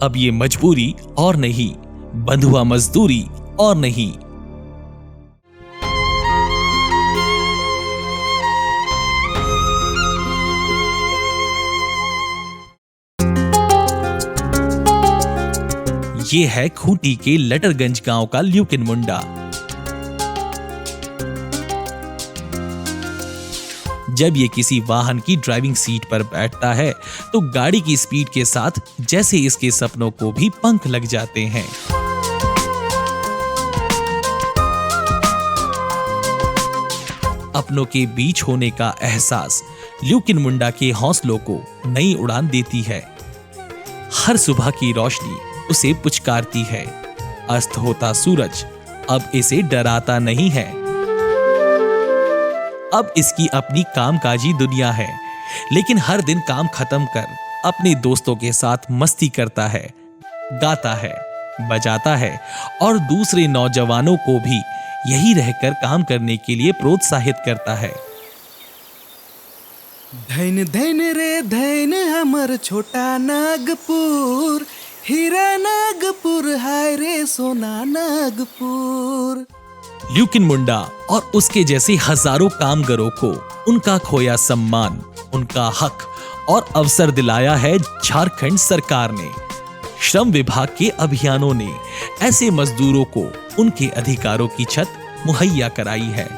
अब ये मजबूरी और नहीं, बंधुआ मजदूरी और नहीं। ये है खूंटी के लटरगंज गांव का ल्यूकिन मुंडा। जब ये किसी वाहन की ड्राइविंग सीट पर बैठता है तो गाड़ी की स्पीड के साथ जैसे इसके सपनों को भी पंख लग जाते हैं। अपनों के बीच होने का एहसास ल्यूकिन मुंडा के हौसलों को नई उड़ान देती है। हर सुबह की रोशनी उसे पुचकारती है। अस्त होता सूरज अब इसे डराता नहीं है। अब इसकी अपनी कामकाजी दुनिया है, लेकिन हर दिन काम खत्म कर अपने दोस्तों के साथ मस्ती करता है, गाता है, बजाता है और दूसरे नौजवानों को भी यही रहकर काम करने के लिए प्रोत्साहित करता है। धैन धैन रे धैन हमर छोटा नागपुर, हीरा नागपुर हाय रे सोना नागपुर। ल्यूकिन मुंडा और उसके जैसे हजारों कामगारों को उनका खोया सम्मान, उनका हक और अवसर दिलाया है झारखंड सरकार ने। श्रम विभाग के अभियानों ने ऐसे मजदूरों को उनके अधिकारों की छत मुहैया कराई है।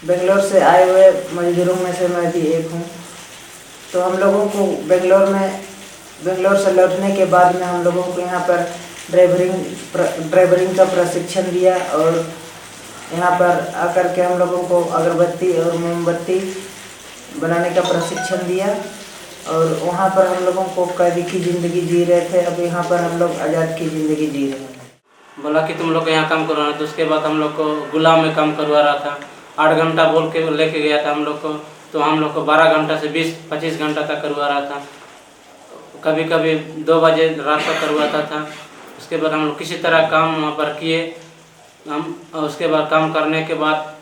बेंगलोर से आए हुए मजदूरों में से मैं भी एक हूँ। तो हम लोगों को बेंगलोर से लौटने के बाद में हम लोगों को यहाँ पर ड्राइवरिंग का प्रशिक्षण दिया और यहाँ पर आकर के हम लोगों को अगरबत्ती और मोमबत्ती बनाने का प्रशिक्षण दिया और वहाँ पर हम लोगों को कैदी की ज़िंदगी जी रहे थे। अब यहाँ पर हम लोग आज़ाद की ज़िंदगी जी रहे हैं। बोला कि तुम लोग यहाँ काम करवाना, तो उसके बाद हम लोग को गुलाम में काम करवा रहा था। 8 घंटा बोल के लेके गया था हम लोग को, तो हम लोग को 12 घंटा से 20-25 घंटा तक करवा रहा था। कभी कभी 2 बजे रात तक करवाता था। उसके बाद हम लोग किसी तरह काम वहाँ पर किए। हम उसके बाद काम करने के बाद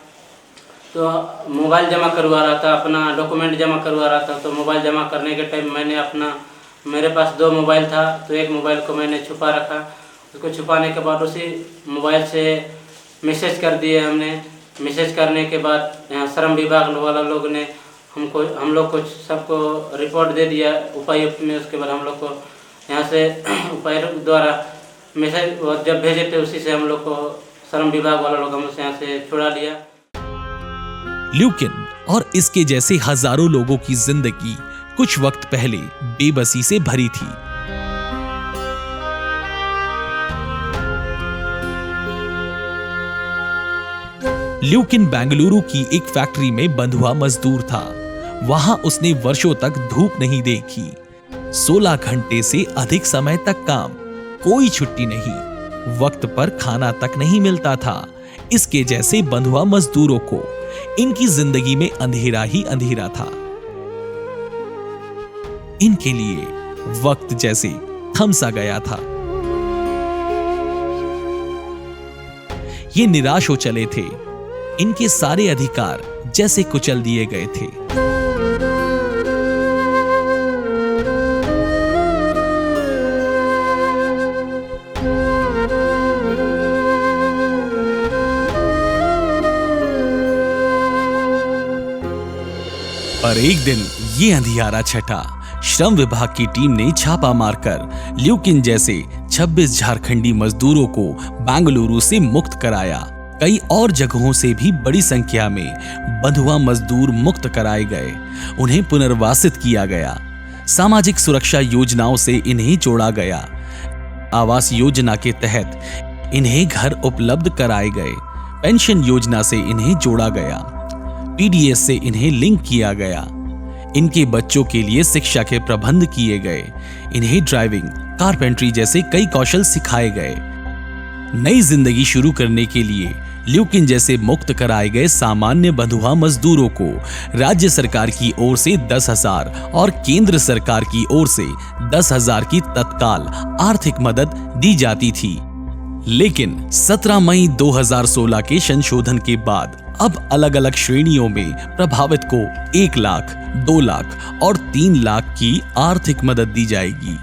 तो मोबाइल जमा करवा रहा था, अपना डॉक्यूमेंट जमा करवा रहा था। तो मोबाइल जमा करने के टाइम मेरे पास 2 मोबाइल था, तो एक मोबाइल को मैंने छुपा रखा। उसको छुपाने के बाद उसी मोबाइल से मैसेज कर दिए हमने। मैसेज करने के बाद यहाँ श्रम विभाग वाला लोग ने हम लोग को सबको रिपोर्ट दे दिया उपायुक्त में। उसके बाद हम लोग को यहाँ से उपायुक्त द्वारा मैसेज जब भेजे थे, उसी से हम लोग को श्रम विभाग वाला लोग हमसे यहाँ से छुड़ा लिया। ल्यूकिन और इसके जैसे हजारों लोगों की जिंदगी कुछ वक्त पहले बेबसी से भरी थी। ल्यूकिन बेंगलुरु की एक फैक्ट्री में बंधुआ मजदूर था। वहां उसने वर्षों तक धूप नहीं देखी। 16 घंटे से अधिक समय तक काम, कोई छुट्टी नहीं, वक्त पर खाना तक नहीं मिलता था। इसके जैसे बंधुआ मजदूरों को इनकी जिंदगी में अंधेरा ही अंधेरा था। इनके लिए वक्त जैसे थम सा गया था। ये निराश हो चले थे। इनके सारे अधिकार जैसे कुचल दिए गए थे। पर एक दिन ये अंधियारा छटा। श्रम विभाग की टीम ने छापा मारकर ल्यूकिन जैसे 26 झारखंडी मजदूरों को बेंगलुरु से मुक्त कराया। कई और जगहों से भी बड़ी संख्या में बंधुआ मजदूर मुक्त कराए गए। उन्हें पुनर्वासित किया गया। सामाजिक सुरक्षा योजनाओं से इन्हें जोड़ा गया। आवास योजना के तहत इन्हें घर उपलब्ध कराए गए। पेंशन योजना से इन्हें जोड़ा गया। पीडीएस से इन्हें लिंक किया गया। इनके बच्चों के लिए शिक्षा के प्रबंध किए गए। इन्हें ड्राइविंग, कारपेंट्री जैसे कई कौशल सिखाए गए। नई जिंदगी शुरू करने के लिए ल्यूकिन जैसे मुक्त कराए गए सामान्य बंधुआ मजदूरों को राज्य सरकार की ओर से 10,000 और केंद्र सरकार की ओर से 10,000 की तत्काल आर्थिक मदद दी जाती थी। लेकिन 17 मई 2016 के संशोधन के बाद अब अलग अलग श्रेणियों में प्रभावित को 1 लाख, 2 लाख और 3 लाख की आर्थिक मदद दी जाएगी।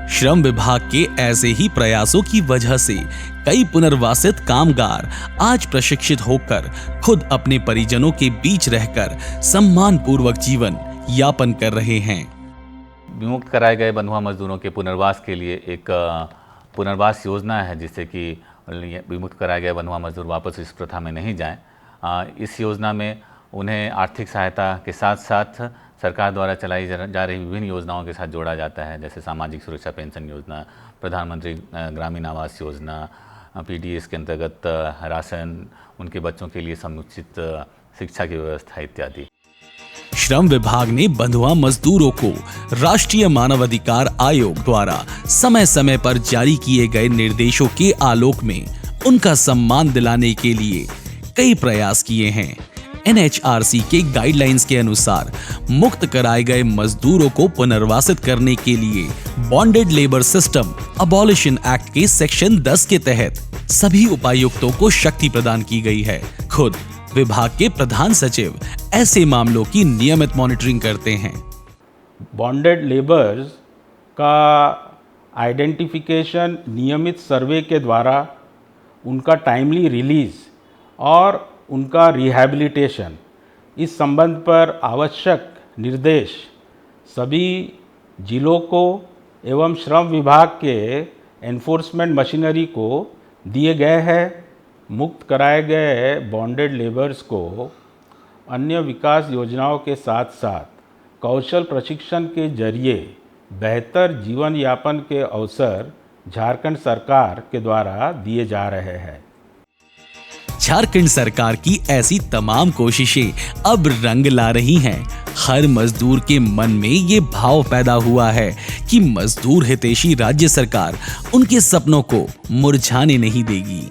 श्रम विभाग के ऐसे ही प्रयासों की वजह से कई पुनर्वासित कामगार आज प्रशिक्षित होकर खुद अपने परिजनों के बीच रहकर सम्मानपूर्वक जीवन यापन कर रहे हैं। विमुक्त कराए गए बंधुआ मजदूरों के पुनर्वास के लिए एक पुनर्वास योजना है, जिससे कि विमुक्त कराए गए बंधुआ मजदूर वापस इस प्रथा में नहीं जाएं। इस योजना में उन्हें आर्थिक सहायता के साथ साथ सरकार द्वारा चलाई जा रही विभिन्न योजनाओं के साथ जोड़ा जाता है, जैसे सामाजिक सुरक्षा पेंशन योजना, प्रधानमंत्री ग्रामीण आवास योजना, पीडीएस के अंतर्गत राशन, उनके बच्चों के लिए समुचित शिक्षा की व्यवस्था इत्यादि। श्रम विभाग ने बंधुआ मजदूरों को राष्ट्रीय मानवाधिकार आयोग द्वारा समय समय पर जारी किए गए निर्देशों के आलोक में उनका सम्मान दिलाने के लिए कई प्रयास किए हैं। एनएचआरसी के गाइडलाइंस के अनुसार मुक्त कराए गए मजदूरों को पुनर्वासित करने के लिए bonded labour system abolition act के सेक्शन 10 के तहत सभी उपायुक्तों को शक्ति प्रदान की गई है। खुद विभाग के प्रधान सचिव ऐसे मामलों की नियमित मॉनिटरिंग करते हैं। बॉन्डेड लेबर्स का आइडेंटिफिकेशन नियमित सर्वे के द्वारा, उनका टाइमली रिलीज और उनका रिहैबिलिटेशन, इस संबंध पर आवश्यक निर्देश सभी जिलों को एवं श्रम विभाग के एनफोर्समेंट मशीनरी को दिए गए हैं। मुक्त कराए गए बॉन्डेड लेबर्स को अन्य विकास योजनाओं के साथ साथ कौशल प्रशिक्षण के जरिए बेहतर जीवन यापन के अवसर झारखंड सरकार के द्वारा दिए जा रहे हैं। झारखंड सरकार की ऐसी तमाम कोशिशें अब रंग ला रही हैं। हर मजदूर के मन में ये भाव पैदा हुआ है कि मजदूर हितैषी राज्य सरकार उनके सपनों को मुरझाने नहीं देगी।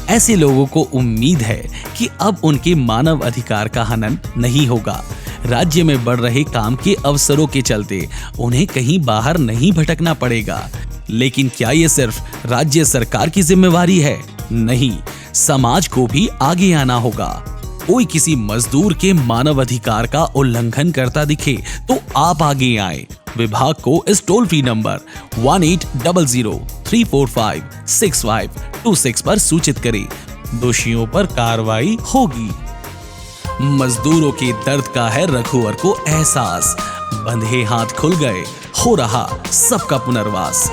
ऐसे लोगों को उम्मीद है कि अब उनके मानव अधिकार का हनन नहीं होगा। राज्य में बढ़ रहे काम के अवसरों के चलते उन्हें कहीं बाहर नहीं भटकना पड़ेगा। लेकिन क्या ये सिर्फ राज्य सरकार की जिम्मेवारी है? नहीं, समाज को भी आगे आना होगा। कोई किसी मजदूर के मानव अधिकार का उल्लंघन करता दिखे तो आप आगे आए। विभाग को इस टोल फ्री नंबर 1800-345-6526 पर सूचित करें। दोषियों पर कार्रवाई होगी। मजदूरों के दर्द का है रघुवर को एहसास, बंधे हाथ खुल गए, हो रहा सबका पुनर्वास।